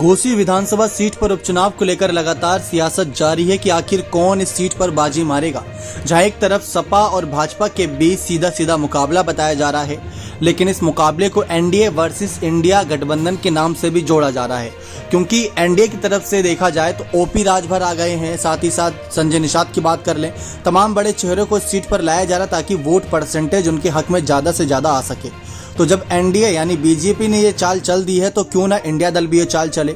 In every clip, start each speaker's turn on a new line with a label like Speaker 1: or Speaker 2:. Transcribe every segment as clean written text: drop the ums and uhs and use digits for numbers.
Speaker 1: घोसी विधानसभा seat पर उपचुनाव को लेकर लगातार सियासत जारी है कि आखिर कौन इस सीट पर बाजी मारेगा। जहां एक तरफ सपा और भाजपा के बीच सीधा सीधा मुकाबला बताया जा रहा है, लेकिन इस मुकाबले को एनडीए वर्सेस इंडिया गठबंधन के नाम से भी जोड़ा जा रहा है, क्योंकि एनडीए की तरफ से देखा जाए तो ओपी राजभर आ गए हैं, साथ ही साथ संजय निषाद की बात कर लें, तमाम बड़े चेहरों को इस सीट पर लाया जा रहा ताकि वोट परसेंटेज उनके हक में ज़्यादा से ज़्यादा आ सके। तो जब एनडीए यानी बीजेपी ने ये चाल चल दी है तो क्यों ना इंडिया दल भी ये चाल चले।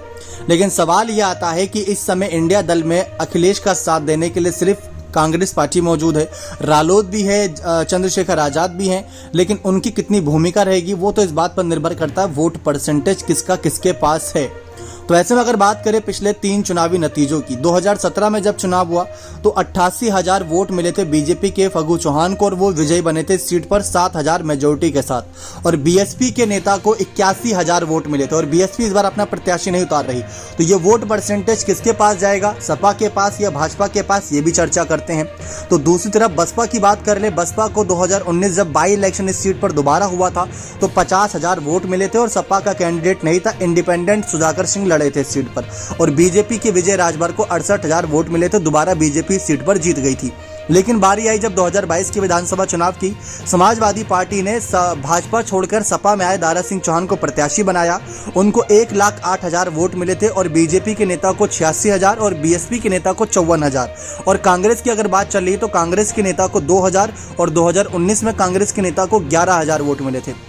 Speaker 1: लेकिन सवाल ये आता है कि इस समय इंडिया दल में अखिलेश का साथ देने के लिए सिर्फ कांग्रेस पार्टी मौजूद है, रालोद भी है, चंद्रशेखर आजाद भी हैं, लेकिन उनकी कितनी भूमिका रहेगी वो तो इस बात पर निर्भर करता है वोट परसेंटेज किसका किसके पास है। तो ऐसे में अगर बात करें पिछले 3 चुनावी नतीजों की, 2017 में जब चुनाव हुआ तो 88,000 वोट मिले थे बीजेपी के फग्गू चौहान को और वो विजयी बने थे सीट पर 7,000 मेजोरिटी के साथ, और बीएसपी के नेता को 81,000 वोट मिले थे और बीएसपी इस बार अपना प्रत्याशी नहीं उतार रही। तो ये वोट परसेंटेज किसके पास जाएगा, सपा के पास या भाजपा के पास, ये भी चर्चा करते हैं। तो दूसरी तरफ बसपा की बात कर ले, बसपा को 2019 जब बाई इलेक्शन इस सीट पर दोबारा हुआ था तो 50,000 वोट मिले थे और सपा का कैंडिडेट नहीं था, इंडिपेंडेंट सुधाकर सिंह लड़े थे सीट पर, और बीजेपी के विजय राजभर को 68,000 वोट मिले थे, दोबारा बीजेपी सीट पर जीत गई थी। लेकिन बारी आई जब 2022 के विधानसभा चुनाव की, समाजवादी पार्टी ने भाजपा छोड़कर सपा में आए दारा सिंह चौहान को प्रत्याशी बनाया, उनको 1,08,000 वोट मिले थे और बीजेपी के नेता को 86,000 और बीएसपी के नेता को 54,000, और कांग्रेस की अगर बात चल रही तो कांग्रेस के नेता को 2,000 और 2019 में कांग्रेस के नेता को 11,000 वोट मिले थे।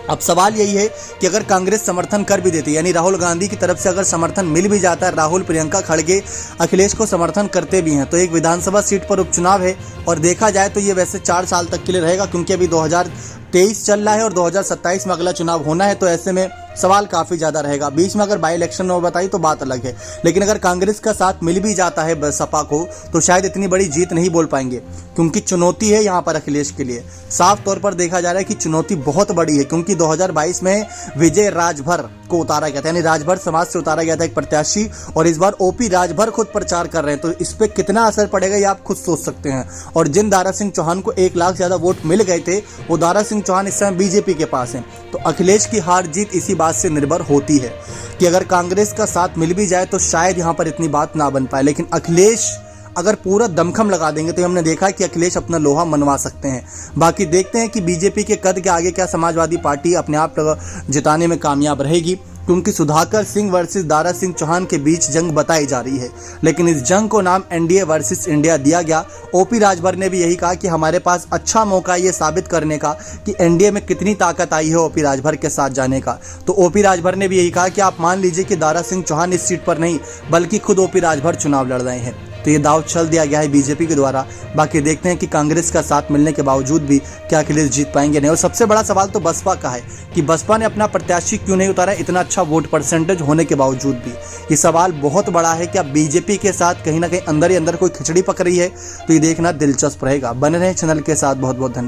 Speaker 1: अब सवाल यही है कि अगर कांग्रेस समर्थन कर भी देती, यानी राहुल गांधी की तरफ से अगर समर्थन मिल भी जाता है, राहुल प्रियंका खड़गे अखिलेश को समर्थन करते भी हैं, तो एक विधानसभा सीट पर उपचुनाव है और देखा जाए तो ये वैसे 4 साल तक के लिए रहेगा, क्योंकि अभी 2023 चल रहा है और 2027 में अगला चुनाव होना है। तो ऐसे में सवाल काफ़ी ज़्यादा रहेगा। बीच में अगर बाई इलेक्शन में बताई तो बात अलग है, लेकिन अगर कांग्रेस का साथ मिल भी जाता है सपा को तो शायद इतनी बड़ी जीत नहीं बोल पाएंगे, क्योंकि चुनौती है यहाँ पर अखिलेश के लिए। साफ तौर पर देखा जा रहा है कि चुनौती बहुत बड़ी है, क्योंकि 2022 में विजय राजभर को उतारा गया था, यानी राजभर समाज से उतारा गया था एक प्रत्याशी, और इस बार ओपी राजभर खुद प्रचार कर रहे हैं। तो इस पर कितना असर पड़ेगा ये आप खुद सोच सकते हैं। और जिन दारा सिंह चौहान को 1 लाख ज़्यादा वोट मिल गए थे, वो दारा सिंह चौहान इस समय बीजेपी के पास हैं। तो अखिलेश की हार जीत इसी बात से निर्भर होती है कि अगर कांग्रेस का साथ मिल भी जाए तो शायद यहाँ पर इतनी बात ना बन पाए, लेकिन अखिलेश अगर पूरा दमखम लगा देंगे तो हमने देखा है कि अखिलेश अपना लोहा मनवा सकते हैं। बाकी देखते हैं कि बीजेपी के कद के आगे क्या समाजवादी पार्टी अपने आप जिताने में कामयाब रहेगी, क्योंकि सुधाकर सिंह वर्सेस दारा सिंह चौहान के बीच जंग बताई जा रही है, लेकिन इस जंग को नाम एनडीए वर्सेस इंडिया दिया गया। ओपी राजभर ने भी यही कहा कि हमारे पास अच्छा मौका ये साबित करने का कि एनडीए में कितनी ताकत आई है ओपी राजभर के साथ जाने का। तो ओपी राजभर ने भी यही कहा कि आप मान लीजिए कि दारा सिंह चौहान इस सीट पर नहीं बल्कि खुद ओपी राजभर चुनाव लड़ रहे हैं। तो ये दाव चल दिया गया है बीजेपी के द्वारा। बाकी देखते हैं कि कांग्रेस का साथ मिलने के बावजूद भी क्या अखिलेश जीत पाएंगे नहीं। और सबसे बड़ा सवाल तो बसपा का है कि बसपा ने अपना प्रत्याशी क्यों नहीं उतारा इतना अच्छा वोट परसेंटेज होने के बावजूद भी। ये सवाल बहुत बड़ा है कि अब बीजेपी के साथ कहीं ना कहीं अंदर ही अंदर कोई खिचड़ी पक रही है। तो ये देखना दिलचस्प रहेगा। बने रहें चैनल के साथ। बहुत बहुत धन्यवाद।